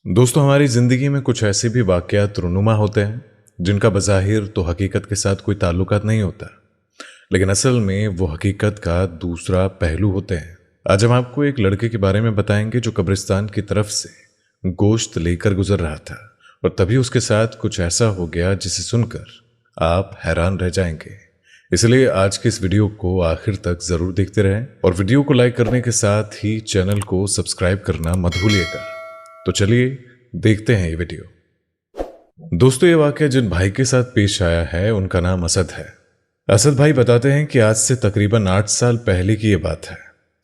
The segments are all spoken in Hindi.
दोस्तों, हमारी ज़िंदगी में कुछ ऐसे भी वाक़यात रुनुमा होते हैं जिनका बज़ाहिर तो हकीकत के साथ कोई ताल्लुकात नहीं होता, लेकिन असल में वो हकीकत का दूसरा पहलू होते हैं। आज हम आपको एक लड़के के बारे में बताएंगे जो कब्रिस्तान की तरफ से गोश्त लेकर गुजर रहा था और तभी उसके साथ कुछ ऐसा हो गया जिसे सुनकर आप हैरान रह जाएंगे। इसलिए आज के इस वीडियो को आखिर तक ज़रूर देखते रहें और वीडियो को लाइक करने के साथ ही चैनल को सब्सक्राइब करना मत भूलिएगा। तो चलिए देखते हैं ये वीडियो। दोस्तों, ये वाकया जिन भाई के साथ पेश आया है उनका नाम असद है। असद भाई बताते हैं कि आज से तकरीबन 8 साल पहले की ये बात है,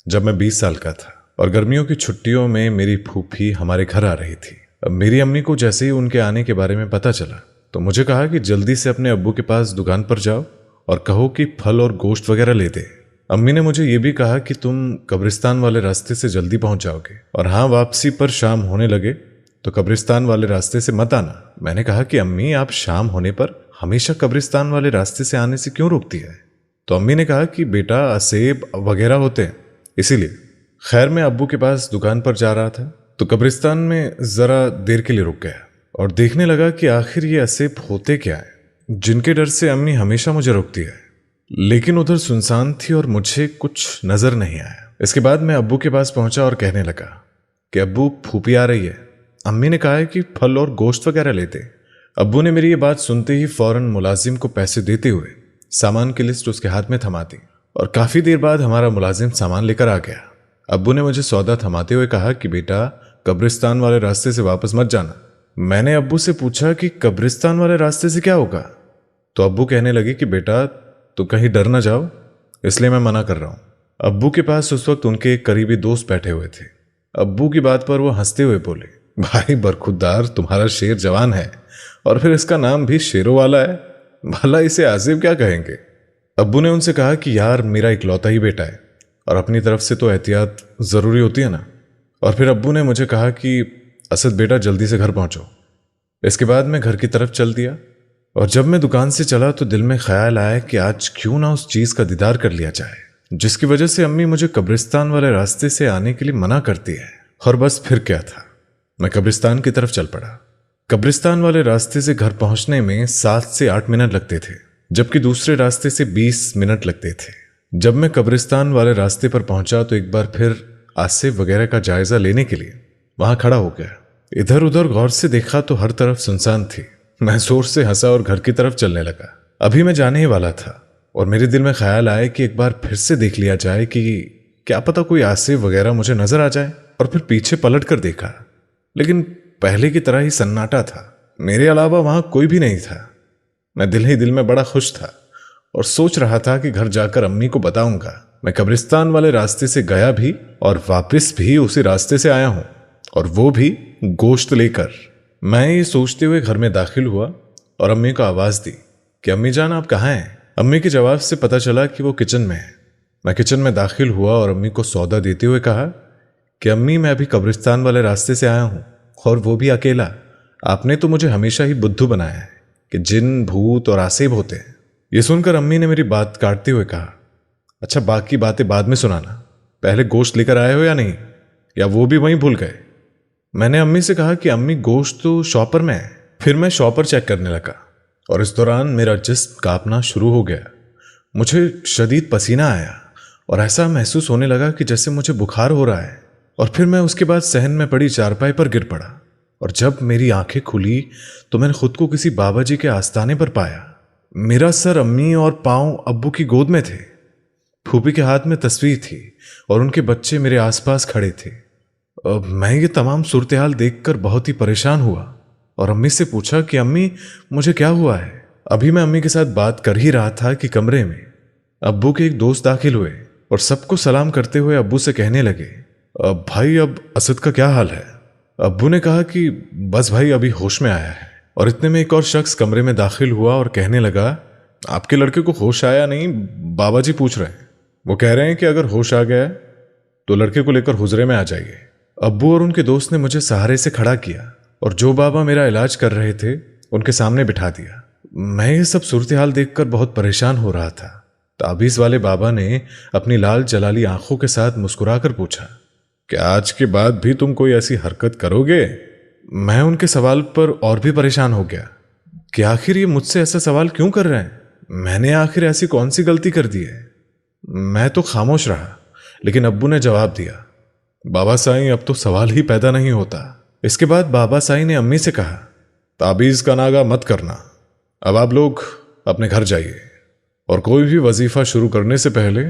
जब मैं 20 साल का था और गर्मियों की छुट्टियों में मेरी फूफी हमारे घर आ रही थी। अब मेरी अम्मी को जैसे ही उनके आने के बारे में पता चला तो मुझे कहा कि जल्दी से अपने अब्बू के पास दुकान पर जाओ और कहो कि फल और गोश्त वगैरह ले दे। अम्मी ने मुझे ये भी कहा कि तुम कब्रिस्तान वाले रास्ते से जल्दी पहुंच जाओगे और हाँ, वापसी पर शाम होने लगे तो कब्रिस्तान वाले रास्ते से मत आना। मैंने कहा कि अम्मी, आप शाम होने पर हमेशा कब्रिस्तान वाले रास्ते से आने से क्यों रोकती है? तो अम्मी ने कहा कि बेटा, असेब वगैरह होते हैं, इसीलिए। खैर, मैं अब्बू के पास दुकान पर जा रहा था तो कब्रिस्तान में ज़रा देर के लिए रुक गया और देखने लगा कि आखिर ये असेब होते क्या है जिनके डर से अम्मी हमेशा मुझे रोकती है। लेकिन उधर सुनसान थी और मुझे कुछ नजर नहीं आया। इसके बाद मैं अब्बू के पास पहुंचा और कहने लगा कि अब्बू, फूफी आ रही है। अम्मी ने कहा है कि फल और गोश्त वगैरह लेते। अब्बू ने मेरी ये बात सुनते ही फौरन मुलाजिम को पैसे देते हुए सामान की लिस्ट उसके हाथ में थमा दी और काफी देर बाद हमारा मुलाजिम सामान लेकर आ गया। अब्बू ने मुझे सौदा थमाते हुए कहा कि बेटा, कब्रिस्तान वाले रास्ते से वापस मत जाना। मैंने अब्बू से पूछा कि कब्रिस्तान वाले रास्ते से क्या होगा? तो अब्बू कहने लगे कि बेटा, तो कहीं डर ना जाओ, इसलिए मैं मना कर रहा हूं। अब्बू के पास उस वक्त उनके एक करीबी दोस्त बैठे हुए थे। अब्बू की बात पर वो हंसते हुए बोले, भाई बरखुरदार, तुम्हारा शेर जवान है और फिर इसका नाम भी शेरों वाला है, भला इसे आसिफ क्या कहेंगे? अब्बू ने उनसे कहा कि यार, मेरा इकलौता ही बेटा है और अपनी तरफ से तो एहतियात जरूरी होती है ना। और फिर अब्बू ने मुझे कहा कि असद बेटा, जल्दी से घर पहुंचो। इसके बाद मैं घर की तरफ चल दिया और जब मैं दुकान से चला तो दिल में ख्याल आया कि आज क्यों ना उस चीज का दीदार कर लिया जाए जिसकी वजह से अम्मी मुझे कब्रिस्तान वाले रास्ते से आने के लिए मना करती है। और बस फिर क्या था, मैं कब्रिस्तान की तरफ चल पड़ा। कब्रिस्तान वाले रास्ते से घर पहुंचने में 7 से 8 मिनट लगते थे, जबकि दूसरे रास्ते से 20 मिनट लगते थे। जब मैं कब्रिस्तान वाले रास्ते पर पहुंचा तो एक बार फिर आसिफ वगैरह का जायजा लेने के लिए वहां खड़ा हो गया। इधर उधर गौर से देखा तो हर तरफ सुनसान थी। मैं जोर से हंसा और घर की तरफ चलने लगा। अभी मैं जाने ही वाला था और मेरे दिल में ख्याल आया कि एक बार फिर से देख लिया जाए कि क्या पता कोई आसिफ वगैरह मुझे नजर आ जाए। और फिर पीछे पलट कर देखा, लेकिन पहले की तरह ही सन्नाटा था। मेरे अलावा वहां कोई भी नहीं था। मैं दिल ही दिल में बड़ा खुश था और सोच रहा था कि घर जाकर अम्मी को बताऊंगा मैं कब्रिस्तान वाले रास्ते से गया भी और वापस भी उसी रास्ते से आया हूं, और वो भी गोश्त लेकर। मैं ये सोचते हुए घर में दाखिल हुआ और अम्मी को आवाज दी कि अम्मी जान, आप कहाँ हैं? अम्मी के जवाब से पता चला कि वो किचन में है। मैं किचन में दाखिल हुआ और अम्मी को सौदा देते हुए कहा कि अम्मी, मैं अभी कब्रिस्तान वाले रास्ते से आया हूं और वो भी अकेला। आपने तो मुझे हमेशा ही बुद्धू बनाया है कि जिन, भूत और आसेब होते हैं। ये सुनकर अम्मी ने मेरी बात काटते हुए कहा, अच्छा, बाकी बातें बाद में सुनाना, पहले गोश्त लेकर आए हो या नहीं, या वो भी वहीं भूल गए? मैंने अम्मी से कहा कि अम्मी, गोश्त तो शॉपर में है। फिर मैं शॉपर चेक करने लगा और इस दौरान मेरा जिस्म कांपना शुरू हो गया। मुझे शदीद पसीना आया और ऐसा महसूस होने लगा कि जैसे मुझे बुखार हो रहा है। और फिर मैं उसके बाद सहन में पड़ी चारपाई पर गिर पड़ा और जब मेरी आंखें खुली तो मैंने खुद को किसी बाबा जी के आस्थाने पर पाया। मेरा सर अम्मी और पांव अब्बू की गोद में थे। फूफी के हाथ में तस्वीर थी और उनके बच्चे मेरे आसपास खड़े थे। मैं ये तमाम सूरत हाल देखकर बहुत ही परेशान हुआ और अम्मी से पूछा कि अम्मी, मुझे क्या हुआ है? अभी मैं अम्मी के साथ बात कर ही रहा था कि कमरे में अब्बू के एक दोस्त दाखिल हुए और सबको सलाम करते हुए अब्बू से कहने लगे, भाई, अब असद का क्या हाल है? अब्बू ने कहा कि बस भाई, अभी होश में आया है। और इतने में एक और शख्स कमरे में दाखिल हुआ और कहने लगा, आपके लड़के को होश आया नहीं, बाबा जी पूछ रहे हैं। वो कह रहे हैं कि अगर होश आ गया तो लड़के को लेकर हुजरे में आ जाइए। अब्बू और उनके दोस्त ने मुझे सहारे से खड़ा किया और जो बाबा मेरा इलाज कर रहे थे उनके सामने बिठा दिया। मैं ये सब सूरत हाल देखकर बहुत परेशान हो रहा था। ताबीज वाले बाबा ने अपनी लाल जलाली आंखों के साथ मुस्कुराकर पूछा, क्या आज के बाद भी तुम कोई ऐसी हरकत करोगे? मैं उनके सवाल पर और भी परेशान हो गया कि आखिर ये मुझसे ऐसा सवाल क्यों कर रहे हैं। मैंने आखिर ऐसी कौन सी गलती कर दी है। मैं तो खामोश रहा, लेकिन अब्बू ने जवाब दिया, बाबा साईं अब तो सवाल ही पैदा नहीं होता। इसके बाद बाबा साईं ने अम्मी से कहा, ताबीज़ का नागा मत करना, अब आप लोग अपने घर जाइए और कोई भी वजीफा शुरू करने से पहले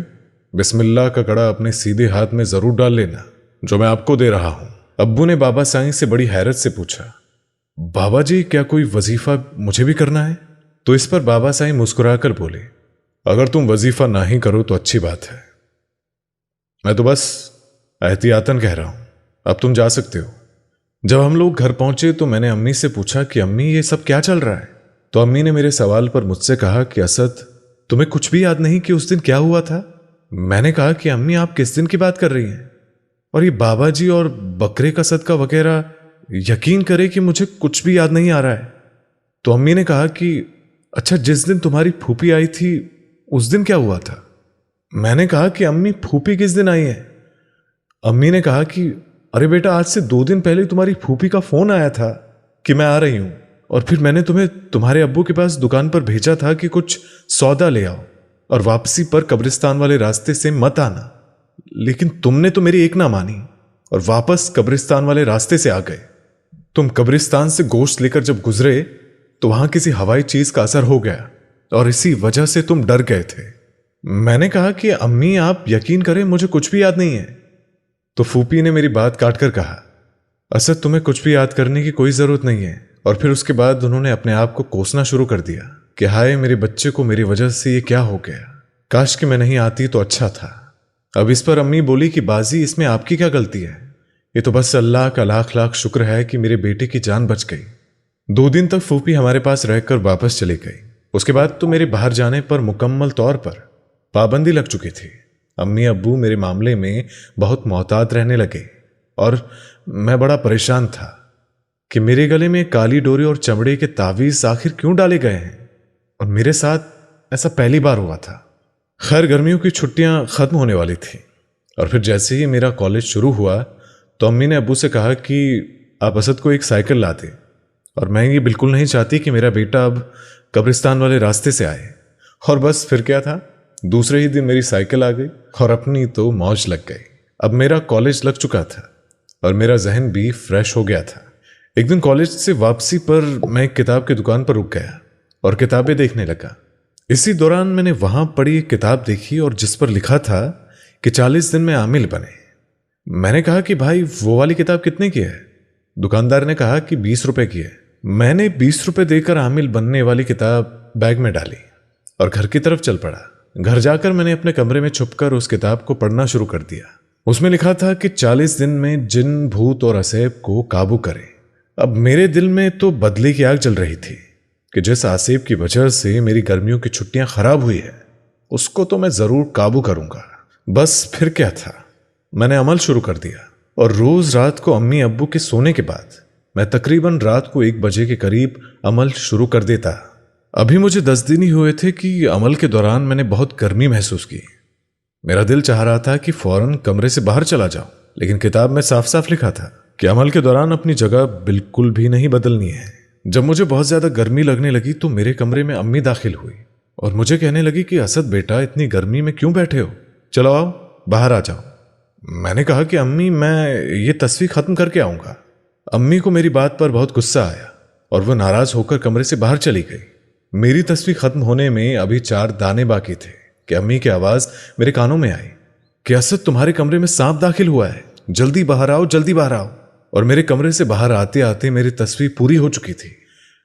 बिस्मिल्लाह का कड़ा अपने सीधे हाथ में जरूर डाल लेना, जो मैं आपको दे रहा हूं। अब्बू ने बाबा साईं से बड़ी हैरत से पूछा, बाबा जी क्या कोई वजीफा मुझे भी करना है? तो इस पर बाबा साईं मुस्कुराकर बोले, अगर तुम वजीफा ना ही करो तो अच्छी बात है, मैं तो बस एहतियातन कह रहा हूं, अब तुम जा सकते हो। जब हम लोग घर पहुंचे तो मैंने अम्मी से पूछा कि अम्मी ये सब क्या चल रहा है? तो अम्मी ने मेरे सवाल पर मुझसे कहा कि असद, तुम्हें कुछ भी याद नहीं कि उस दिन क्या हुआ था? मैंने कहा कि अम्मी आप किस दिन की बात कर रही हैं? और ये बाबा जी और बकरे का सदका वगैरह, यकीन करे कि मुझे कुछ भी याद नहीं आ रहा है। तो अम्मी ने कहा कि अच्छा, जिस दिन तुम्हारी फूफी आई थी उस दिन क्या हुआ था? मैंने कहा कि अम्मी फूफी किस दिन आई है? अम्मी ने कहा कि अरे बेटा, आज से 2 दिन पहले तुम्हारी फूफी का फोन आया था कि मैं आ रही हूं, और फिर मैंने तुम्हें तुम्हारे अब्बू के पास दुकान पर भेजा था कि कुछ सौदा ले आओ और वापसी पर कब्रिस्तान वाले रास्ते से मत आना। लेकिन तुमने तो मेरी एक ना मानी और वापस कब्रिस्तान वाले रास्ते से आ गए। तुम कब्रिस्तान से गोश्त लेकर जब गुजरे तो वहां किसी हवाई चीज का असर हो गया और इसी वजह से तुम डर गए थे। मैंने कहा कि अम्मी आप यकीन करें, मुझे कुछ भी याद नहीं है। तो फूफी ने मेरी बात काटकर कहा, असद तुम्हें कुछ भी याद करने की कोई जरूरत नहीं है। और फिर उसके बाद उन्होंने अपने आप को कोसना शुरू कर दिया कि हाय, मेरे बच्चे को मेरी वजह से ये क्या हो गया, काश कि मैं नहीं आती तो अच्छा था। अब इस पर अम्मी बोली कि बाजी, इसमें आपकी क्या गलती है? ये तो बस अल्लाह का लाख लाख शुक्र है कि मेरे बेटे की जान बच गई। 2 दिन तक फूफी हमारे पास रहकर वापस चली गई। उसके बाद तो मेरे बाहर जाने पर मुकम्मल तौर पर पाबंदी लग चुकी थी। अम्मी अब्बू मेरे मामले में बहुत मोहतात रहने लगे और मैं बड़ा परेशान था कि मेरे गले में काली डोरी और चमड़े के तावीज आखिर क्यों डाले गए हैं, और मेरे साथ ऐसा पहली बार हुआ था। खैर, गर्मियों की छुट्टियां खत्म होने वाली थी और फिर जैसे ही मेरा कॉलेज शुरू हुआ तो अम्मी ने अब्बू से कहा कि आप असद को एक साइकिल ला दें, और मैं ये बिल्कुल नहीं चाहती कि मेरा बेटा अब कब्रिस्तान वाले रास्ते से आए। और बस फिर क्या था, दूसरे ही दिन मेरी साइकिल आ गई और अपनी तो मौज लग गई। अब मेरा कॉलेज लग चुका था और मेरा जहन भी फ्रेश हो गया था। एक दिन कॉलेज से वापसी पर मैं एक किताब की दुकान पर रुक गया और किताबें देखने लगा। इसी दौरान मैंने वहां पढ़ी एक किताब देखी और जिस पर लिखा था कि 40 दिन में आमिल बने। मैंने कहा कि भाई, वो वाली किताब कितने की है? दुकानदार ने कहा कि 20 रुपए की है। मैंने 20 रुपए देकर आमिल बनने वाली किताब बैग में डाली और घर की तरफ चल पड़ा। घर जाकर मैंने अपने कमरे में छुपकर उस किताब को पढ़ना शुरू कर दिया। उसमें लिखा था कि 40 दिन में जिन, भूत और असेब को काबू करें। अब मेरे दिल में तो बदले की आग जल रही थी कि जिस आसेब की वजह से मेरी गर्मियों की छुट्टियां खराब हुई है, उसको तो मैं जरूर काबू करूंगा। बस फिर क्या था, मैंने अमल शुरू कर दिया और रोज रात को अम्मी अब्बू के सोने के बाद मैं तकरीबन रात को 1 बजे के करीब अमल शुरू कर देता। अभी मुझे 10 दिन ही हुए थे कि अमल के दौरान मैंने बहुत गर्मी महसूस की। मेरा दिल चाह रहा था कि फौरन कमरे से बाहर चला जाऊं, लेकिन किताब में साफ साफ लिखा था कि अमल के दौरान अपनी जगह बिल्कुल भी नहीं बदलनी है। जब मुझे बहुत ज्यादा गर्मी लगने लगी तो मेरे कमरे में अम्मी दाखिल हुई और मुझे कहने लगी कि असद बेटा, इतनी गर्मी में क्यों बैठे हो, चलो आओ बाहर आ जाओ। मैंने कहा कि अम्मी, मैं ये तस्वीर खत्म करके आऊंगा। अम्मी को मेरी बात पर बहुत गुस्सा आया और वह नाराज होकर कमरे से बाहर चली गई। मेरी तस्वीर खत्म होने में अभी 4 दाने बाकी थे कि अम्मी की आवाज मेरे कानों में आई कि असद, तुम्हारे कमरे में सांप दाखिल हुआ है, जल्दी बाहर आओ, जल्दी बाहर आओ। और मेरे कमरे से बाहर आते आते मेरी तस्वीर पूरी हो चुकी थी,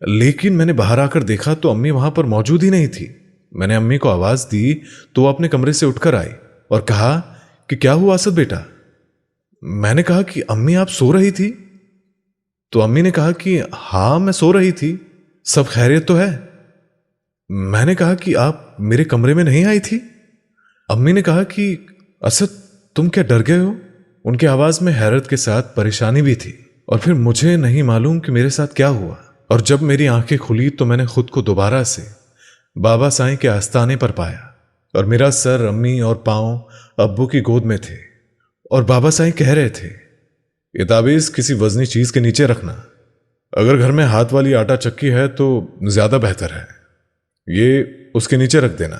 लेकिन मैंने बाहर आकर देखा तो अम्मी वहां पर मौजूद ही नहीं थी। मैंने अम्मी को आवाज दी तो वो अपने कमरे से उठकर आई और कहा कि क्या हुआ असद बेटा? मैंने कहा कि अम्मी, आप सो रही थी? तो अम्मी ने कहा कि हाँ, मैं सो रही थी, सब खैरियत तो है। मैंने कहा कि आप मेरे कमरे में नहीं आई थी? अम्मी ने कहा कि असद, तुम क्या डर गए हो? उनकी आवाज में हैरत के साथ परेशानी भी थी। और फिर मुझे नहीं मालूम कि मेरे साथ क्या हुआ, और जब मेरी आंखें खुली तो मैंने खुद को दोबारा से बाबा साईं के आस्ताने पर पाया और मेरा सर अम्मी और पांव अब्बू की गोद में थे और बाबा साईं कह रहे थे, ये ताबीज किसी वजनी चीज के नीचे रखना, अगर घर में हाथ वाली आटा चक्की है तो ज्यादा बेहतर है, ये उसके नीचे रख देना।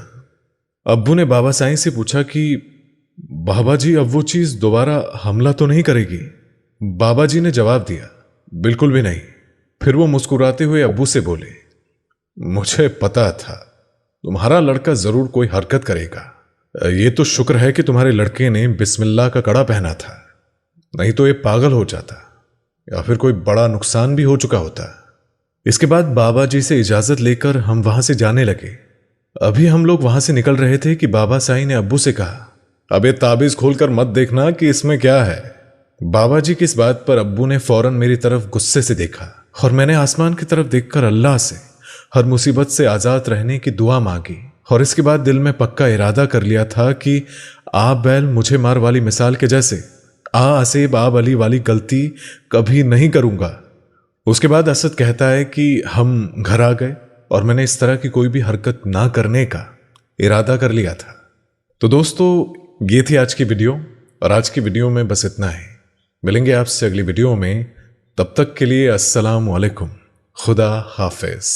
अब्बू ने बाबा साईं से पूछा कि बाबा जी अब वो चीज दोबारा हमला तो नहीं करेगी? बाबा जी ने जवाब दिया, बिल्कुल भी नहीं। फिर वो मुस्कुराते हुए अब्बू से बोले, मुझे पता था तुम्हारा लड़का जरूर कोई हरकत करेगा। ये तो शुक्र है कि तुम्हारे लड़के ने बिस्मिल्लाह का कड़ा पहना था, नहीं तो ये पागल हो जाता या फिर कोई बड़ा नुकसान भी हो चुका होता। इसके बाद बाबा जी से इजाजत लेकर हम वहां से जाने लगे। अभी हम लोग वहां से निकल रहे थे कि बाबा साईं ने अब्बू से कहा, अब ये ताबीज खोलकर मत देखना कि इसमें क्या है। बाबा जी की इस बात पर अब्बू ने फौरन मेरी तरफ गुस्से से देखा और मैंने आसमान की तरफ देखकर अल्लाह से हर मुसीबत से आजाद रहने की दुआ मांगी। और इसके बाद दिल में पक्का इरादा कर लिया था कि आ बैल मुझे मार वाली मिसाल के जैसे आ असेब आ बली वाली गलती कभी नहीं करूंगा। उसके बाद असद कहता है कि हम घर आ गए और मैंने इस तरह की कोई भी हरकत ना करने का इरादा कर लिया था। तो दोस्तों, ये थी आज की वीडियो और आज की वीडियो में बस इतना ही। मिलेंगे आपसे अगली वीडियो में, तब तक के लिए अस्सलाम वालेकुम, खुदा हाफिज।